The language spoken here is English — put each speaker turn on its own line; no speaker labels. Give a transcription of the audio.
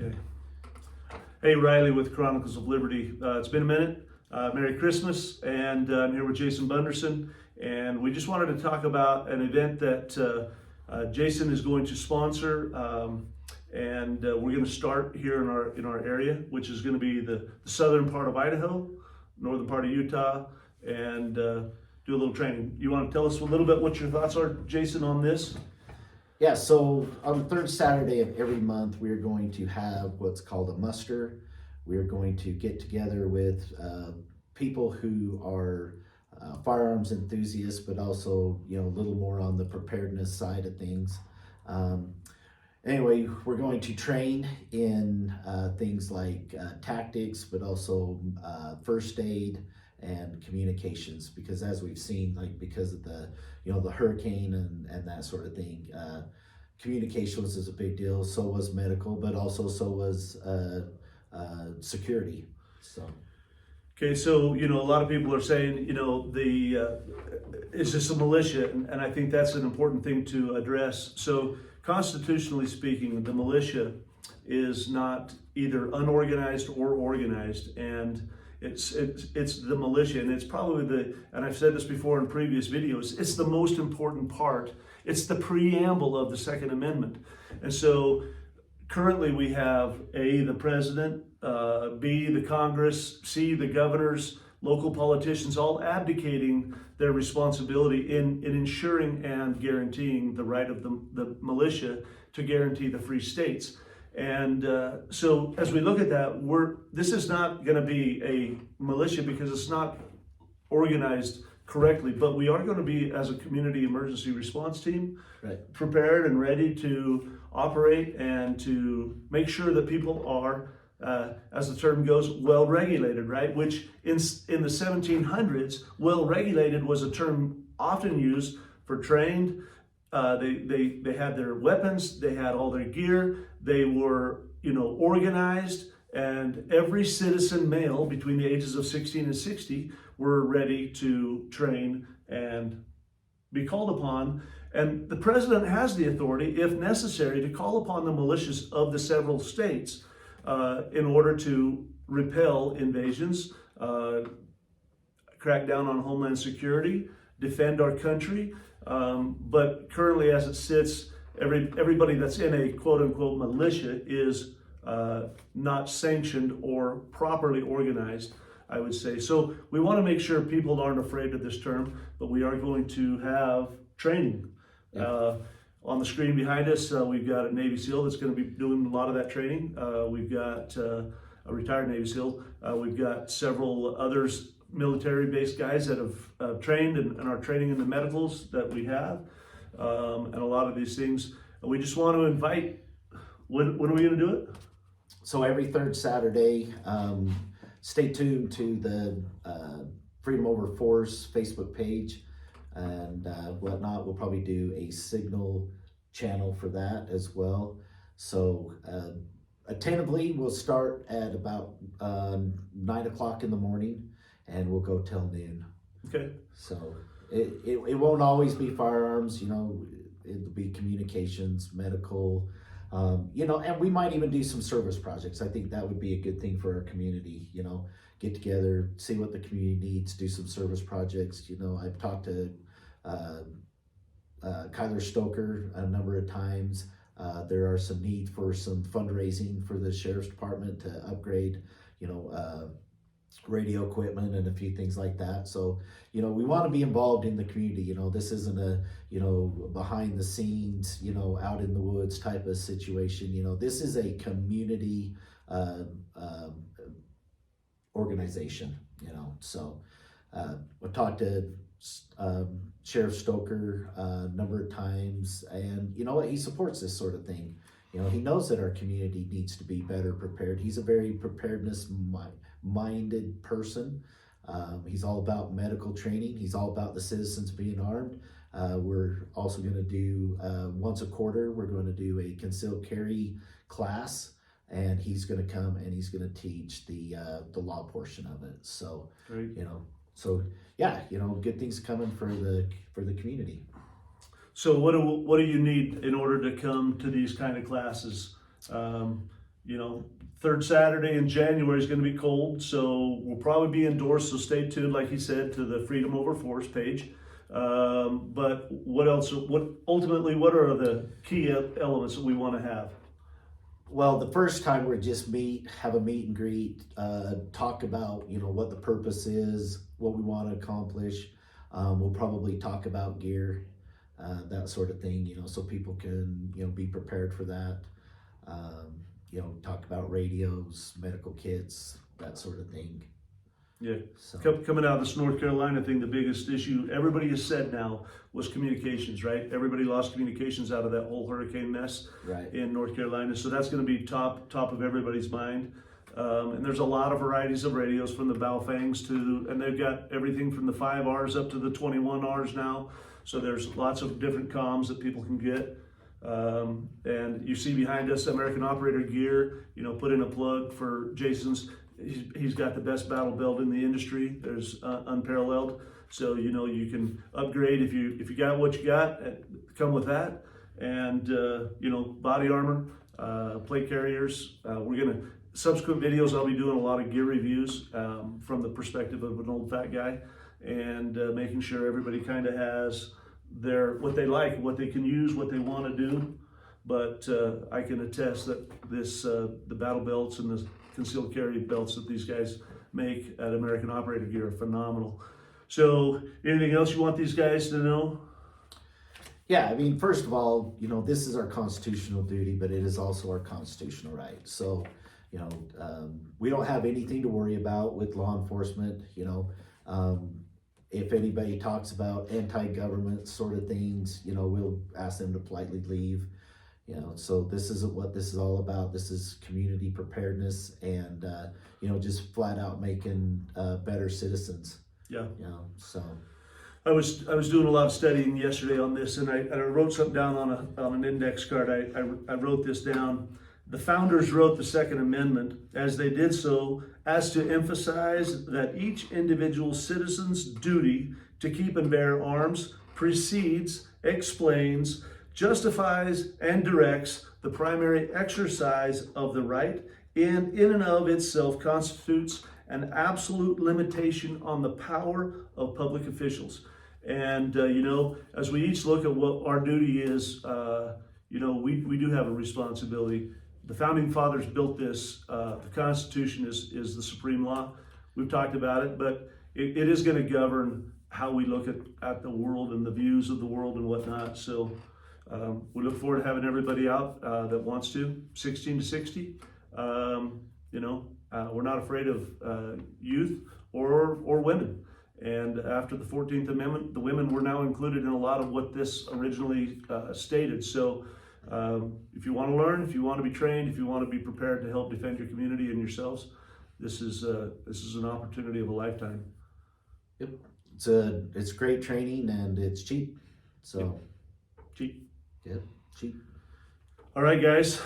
Okay. Hey, Riley with Chronicles of Liberty. It's been a minute. Merry Christmas, and I'm here with Jason Bunderson, and we just wanted to talk about an event that Jason is going to sponsor, and we're going to start here in our area, which is going to be the southern part of Idaho, northern part of Utah, and do a little training. You want to tell us a little bit what your thoughts are, Jason, on this?
Yeah, so on the third Saturday of every month, we're going to have what's called a muster. We're going to get together with people who are firearms enthusiasts, but also, a little more on the preparedness side of things. Anyway, we're going to train in things like tactics, but also first aid and communications, because as we've seen, because of the the hurricane and that sort of thing, communications is a big deal. So was medical, but also so was security. So
okay, so a lot of people are saying it's just a militia, and I think that's an important thing to address. So constitutionally speaking, the militia is not either unorganized or organized, and it's the militia, and it's probably and I've said this before in previous videos, it's the most important part. It's the preamble of the Second Amendment. And so currently we have A, the president, B, the Congress, C, the governors, local politicians, all abdicating their responsibility in ensuring and guaranteeing the right of the militia to guarantee the free states. And so as we look at that, this is not going to be a militia because it's not organized correctly, but we are going to be, as a community emergency response team,
right,
prepared and ready to operate and to make sure that people are, as the term goes, well regulated, right? Which in the 1700s, well regulated was a term often used for trained. They had their weapons, they had all their gear, they were organized, and every citizen male between the ages of 16 and 60 were ready to train and be called upon. And the president has the authority, if necessary, to call upon the militias of the several states in order to repel invasions, crack down on homeland security, defend our country. But currently, as it sits, everybody that's in a quote-unquote militia is not sanctioned or properly organized, I would say. So we want to make sure people aren't afraid of this term, but we are going to have training. Yeah. On the screen behind us, we've got a Navy SEAL that's going to be doing a lot of that training. We've got a retired Navy SEAL. We've got several others, military-based guys that have trained and are training in the medicals that we have, and a lot of these things. We just want to invite, when are we going to do it?
So every third Saturday, stay tuned to the Freedom Over Force Facebook page and whatnot. We'll probably do a signal channel for that as well. So attentively, we'll start at about 9 o'clock in the morning, and we'll go till noon.
Okay.
So it won't always be firearms, it'll be communications, medical, and we might even do some service projects. I think that would be a good thing for our community, get together, see what the community needs, do some service projects. I've talked to Kyler Stoker a number of times. There are some need for some fundraising for the Sheriff's Department to upgrade, radio equipment and a few things like that. So, we want to be involved in the community. This isn't a, behind the scenes, out in the woods type of situation. This is a community organization, So I've talked to Sheriff Stoker a number of times, and he supports this sort of thing. He knows that our community needs to be better prepared. He's a very preparedness-minded person. He's all about medical training. He's all about the citizens being armed. We're also going to do, once a quarter, we're going to do a concealed carry class, and he's going to come and he's going to teach the law portion of it. So,
Great.
Good things coming for the community.
So what do you need in order to come to these kind of classes? you know, third Saturday in January is going to be cold, so we'll probably be indoors. So stay tuned, like he said, to the Freedom Over Force page. But what else? What are the key elements that we want to have?
Well, the first time we're just have a meet and greet, talk about, you know, what the purpose is, what we want to accomplish. We'll probably talk about gear, that sort of thing, you know, so people can, you know, be prepared for that. You know, talk about radios, medical kits, that sort of thing.
Yeah.
So,
Coming out of this North Carolina thing, the biggest issue everybody has said now was communications, right? Everybody lost communications out of that whole hurricane mess
right.
in North Carolina. So that's going to be top of everybody's mind. And there's a lot of varieties of radios, from the Baofangs and they've got everything from the 5Rs up to the 21Rs now. So there's lots of different comms that people can get. And you see behind us American Operator gear. You know, put in a plug for Jason's. He's got the best battle belt in the industry. There's unparalleled. So, you know, you can upgrade if you got what you got, come with that. And you know, body armor, plate carriers. Subsequent videos, I'll be doing a lot of gear reviews from the perspective of an old fat guy, and making sure everybody kind of has what they like, what they can use, what they want to do. But I can attest that the battle belts and the concealed carry belts that these guys make at American Operator Gear are phenomenal. So, anything else you want these guys to know?
Yeah, I mean, first of all, you know, this is our constitutional duty, but it is also our constitutional right. So, you know, we don't have anything to worry about with law enforcement. You know, if anybody talks about anti-government sort of things, you know, we'll ask them to politely leave. You know, so this isn't what this is all about. This is community preparedness and, you know, just flat out making better citizens.
Yeah.
You know, so.
I was doing a lot of studying yesterday on this, and I wrote something down on an index card. I wrote this down. The founders wrote the Second Amendment as they did so as to emphasize that each individual citizen's duty to keep and bear arms precedes, explains, justifies, and directs the primary exercise of the right, and in and of itself constitutes an absolute limitation on the power of public officials. And, you know, as we each look at what our duty is, you know, we do have a responsibility. The founding fathers built this. The Constitution is the supreme law. We've talked about it, but it is going to govern how we look at the world and the views of the world and whatnot. So we look forward to having everybody out that wants to, 16 to 60. You know, we're not afraid of youth or women. And after the 14th Amendment, the women were now included in a lot of what this originally stated. So if you want to learn, if you want to be trained, if you want to be prepared to help defend your community and yourselves, this is an opportunity of a lifetime.
Yep. It's great training and it's cheap. So
cheap.
Yep, cheap.
All right, guys.